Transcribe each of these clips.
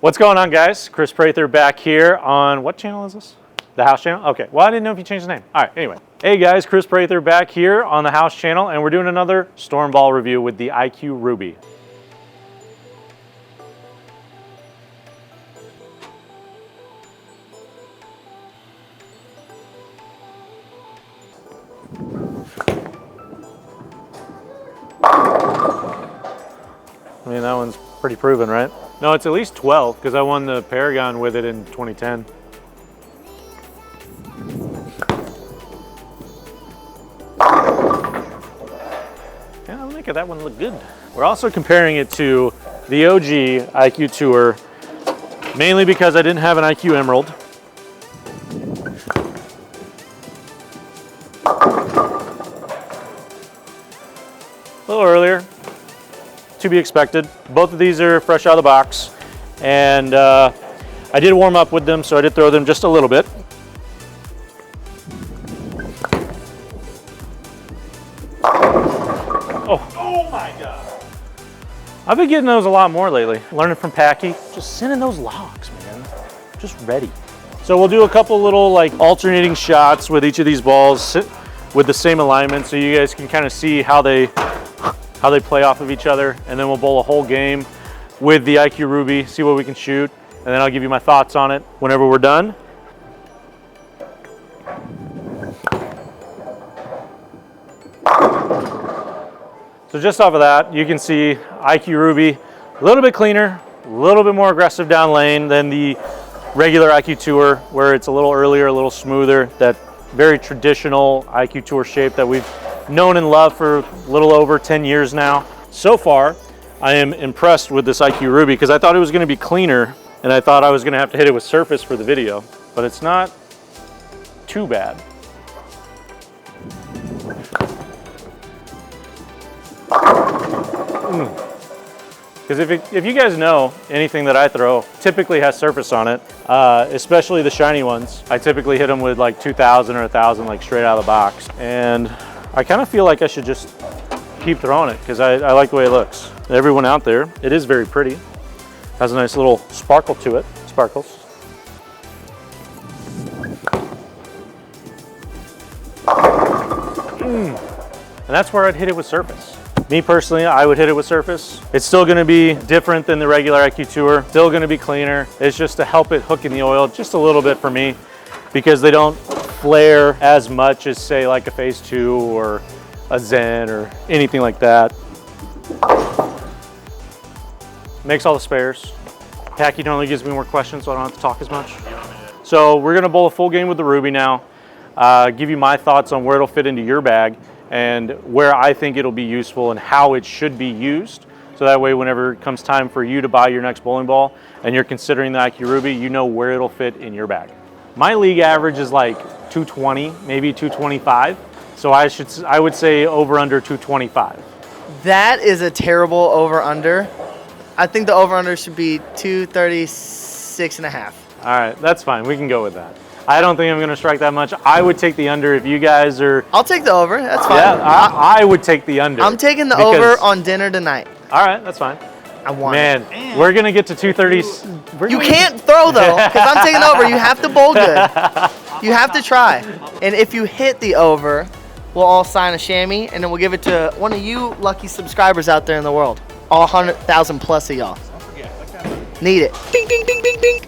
What's going on, guys? Kris Prather back here on, what channel is this? The House channel? Okay, well, I didn't know if you changed the name. All right, anyway. Hey guys, Kris Prather back here on the House channel, and we're doing another storm ball review with the IQ Ruby. I mean, that one's pretty proven, right? No, it's at least 12 because I won the Paragon with it in 2010. Yeah, look at that one, look good. We're also comparing it to the OG IQ Tour, mainly because I didn't have an IQ Emerald. A little earlier, to be expected. Both of these are fresh out of the box, and I did warm up with them, so I did throw them just a little bit. Oh my God. I've been getting those a lot more lately. Learning from Packy, just sending those logs, man. Just ready. So we'll do a couple little like alternating shots with each of these balls with the same alignment, so you guys can kind of see how they play off of each other, and then we'll bowl a whole game with the IQ Ruby, see what we can shoot, and then I'll give you my thoughts on it whenever we're done. So just off of that, you can see IQ Ruby, a little bit cleaner, a little bit more aggressive down lane than the regular IQ Tour, where it's a little earlier, a little smoother, that very traditional IQ Tour shape that we've known and loved for a little over 10 years now. So far, I am impressed with this IQ Ruby because I thought it was going to be cleaner, and I thought I was going to have to hit it with surface for the video, but it's not too bad. Because if you guys know, anything that I throw typically has surface on it, especially the shiny ones. I typically hit them with like 2,000 or 1,000 like straight out of the box, and I kind of feel like I should just keep throwing it because I like the way it looks. Everyone out there, it is very pretty. Has a nice little sparkle to it, sparkles. And that's where I'd hit it with surface. Me personally, I would hit it with surface. It's still gonna be different than the regular IQ Tour, still gonna be cleaner. It's just to help it hook in the oil just a little bit for me, because they don't flare as much as say like a Phase 2 or a Zen or anything like that. Makes all the spares. Packy normally gives me more questions, so I don't have to talk as much. So we're gonna bowl a full game with the Ruby now. Give you my thoughts on where it'll fit into your bag and where I think it'll be useful and how it should be used. So that way, whenever it comes time for you to buy your next bowling ball and you're considering the IQ Ruby, you know where it'll fit in your bag. My league average is like 220, maybe 225. So I would say over under 225. That is a terrible over under. I think the over under should be 236 and a half. All right, that's fine. We can go with that. I don't think I'm going to strike that much. I would take the under if you guys are... I'll take the over. That's fine. Yeah, I would take the under. I'm taking the over on dinner tonight. All right, that's fine. I want it. Man, we're going to get to 230. You can't throw, though, because I'm taking the over. You have to bowl good. You have to try. And if you hit the over, we'll all sign a chamois, and then we'll give it to one of you lucky subscribers out there in the world. All 100,000 plus of y'all. Need it. Ding, ding, ding, ding, ding.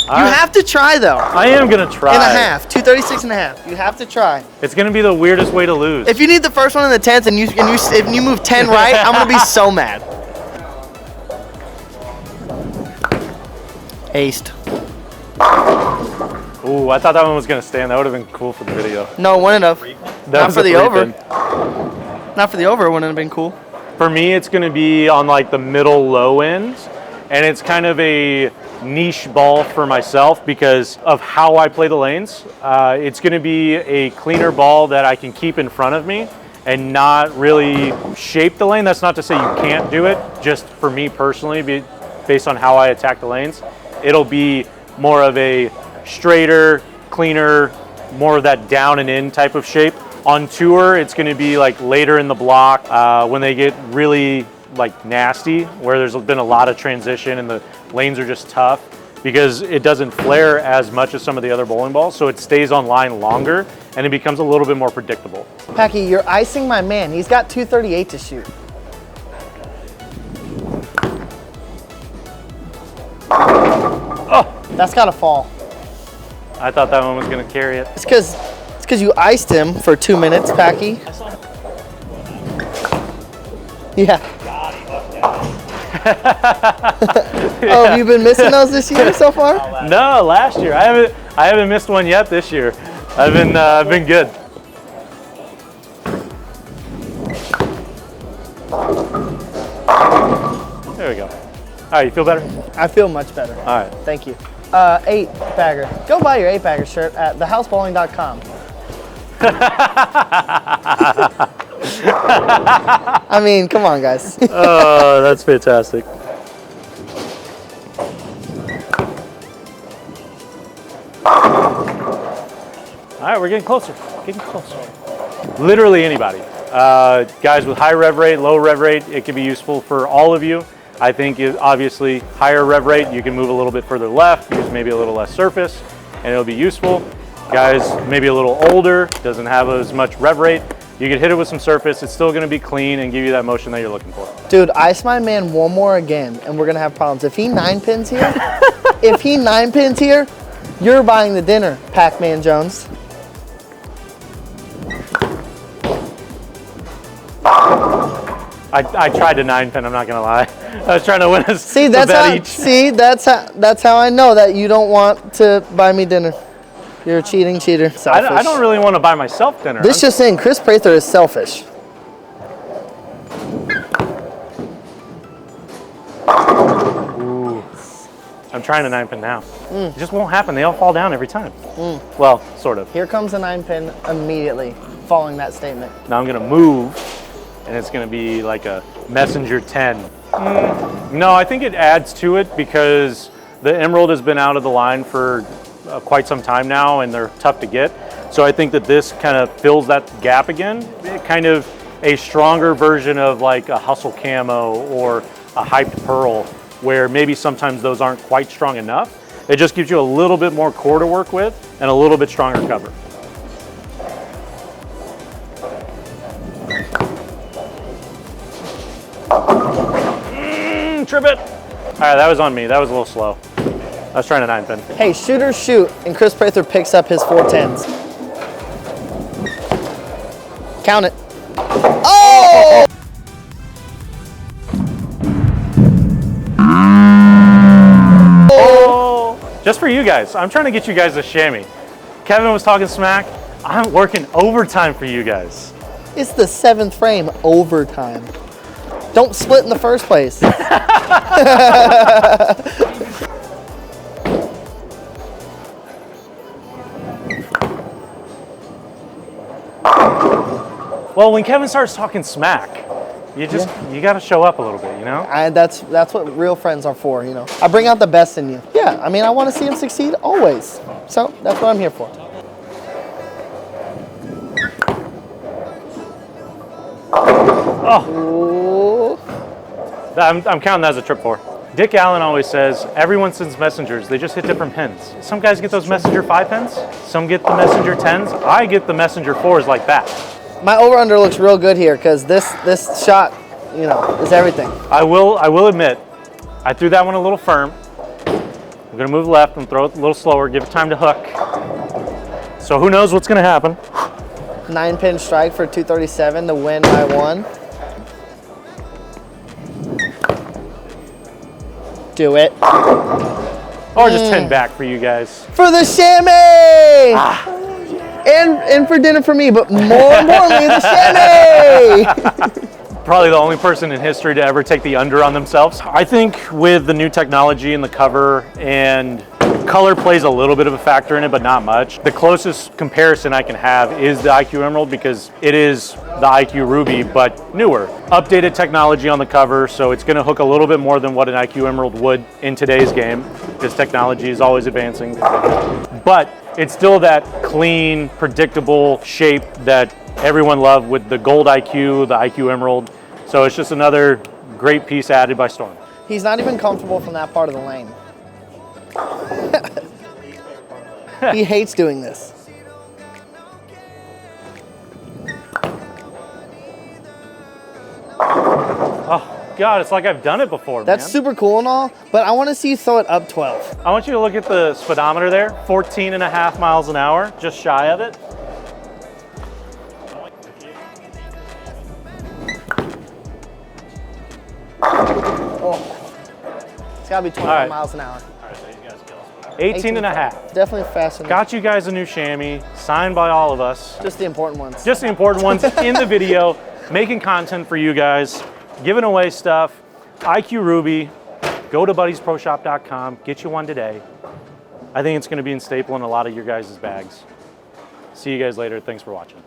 You have to try, though. I am going to try. And a half. 236 and a half. You have to try. It's going to be the weirdest way to lose. If you need the first one in the 10th and if you move 10 right, I'm going to be so mad. Aced. Ooh, I thought that one was going to stand. That would have been cool for the video. No, it wouldn't have. Not for the over. Not for the over, it wouldn't have been cool. For me, it's going to be on like the middle low end, and it's kind of a niche ball for myself because of how I play the lanes. It's going to be a cleaner ball that I can keep in front of me and not really shape the lane. That's not to say you can't do it, just for me personally, based on how I attack the lanes. It'll be more of a straighter, cleaner, more of that down and in type of shape. On tour, it's going to be like later in the block when they get really like nasty, where there's been a lot of transition and the lanes are just tough, because it doesn't flare as much as some of the other bowling balls, so it stays on line longer and it becomes a little bit more predictable. Packy, you're icing my man. He's got 238 to shoot. Oh, that's gotta fall. I thought that one was gonna carry it. It's because you iced him for 2 minutes, Packy. Yeah. Oh, have you been missing those this year so far? No, last year. I haven't missed one yet this year. I've been good. There we go. All right, you feel better? I feel much better. All right. Thank you. 8-bagger. Go buy your 8-bagger shirt at thehousebowling.com. I mean, come on, guys. Oh, that's fantastic. All right, we're getting closer. Getting closer. Literally anybody. Guys with high rev rate, low rev rate, it can be useful for all of you. I think obviously higher rev rate, you can move a little bit further left, use maybe a little less surface, and it'll be useful. Guys maybe a little older, doesn't have as much rev rate, you can hit it with some surface, it's still gonna be clean and give you that motion that you're looking for. Dude, ice my man one more again, and we're gonna have problems. If he 9-pins here, if he 9-pins here, you're buying the dinner, Pac-Man Jones. I tried to 9-pin, I'm not gonna lie. I was trying to win a See, that's bet how, each. see, that's how I know that you don't want to buy me dinner. You're a cheating cheater. Selfish. I don't really want to buy myself dinner. This just saying Kris Prather is selfish. Ooh. I'm trying to 9-pin now. It just won't happen. They all fall down every time. Well, sort of. Here comes a 9-pin immediately following that statement. Now I'm going to move, and it's going to be like a messenger 10. No, I think it adds to it because the emerald has been out of the line for quite some time now, and they're tough to get. So I think that this kind of fills that gap again. Kind of a stronger version of like a hustle camo or a hyped pearl, where maybe sometimes those aren't quite strong enough. It just gives you a little bit more core to work with and a little bit stronger cover. Trip it. All right, that was on me. That was a little slow. I was trying to 9-pin. Hey, shooters shoot, and Kris Prather picks up his 4 10s. Count it. Oh! Oh! Just for you guys. I'm trying to get you guys a chamois. Kevin was talking smack. I'm working overtime for you guys. It's the 7th frame, overtime. Don't split in the first place. Well, when Kevin starts talking smack, you got to show up a little bit, you know? That's what real friends are for, you know. I bring out the best in you. Yeah, I mean, I want to see him succeed always. So that's what I'm here for. Oh. I'm counting that as a trip 4. Dick Allen always says, everyone sends messengers, they just hit different pins. Some guys get those messenger 5 pins, some get the messenger 10s, I get the messenger 4s like that. My over-under looks real good here because this shot, you know, is everything. I will admit, I threw that one a little firm. I'm gonna move left and throw it a little slower, give it time to hook. So who knows what's gonna happen. 9-pin strike for 237 to win by 1. Do it. Or just 10 back for you guys. For the chamois! And for dinner for me, but more importantly, the chamois! Probably the only person in history to ever take the under on themselves. I think with the new technology and the cover, and color plays a little bit of a factor in it, but not much. The closest comparison I can have is the IQ Emerald because it is the IQ Ruby, but newer. Updated technology on the cover, so it's gonna hook a little bit more than what an IQ Emerald would in today's game, because technology is always advancing. But it's still that clean, predictable shape that everyone loved with the gold IQ, the IQ Emerald. So it's just another Great piece added by Storm. He's not even comfortable from that part of the lane. He hates doing this. Oh, God, it's like I've done it before, That's man. super cool and all, but I want to see you throw it up 12. I want you to look at the speedometer there, 14.5 miles an hour, just shy of it. Oh, it's got to be 21 right. miles an hour. 18.5. Definitely faster than Got you guys a new chamois, signed by all of us. just the important ones. Just the important ones in the video, making content for you guys, giving away stuff. IQ Ruby, go to buddiesproshop.com, get you one today. I think it's going to be in staple in a lot of your guys' bags. See you guys later. Thanks for watching.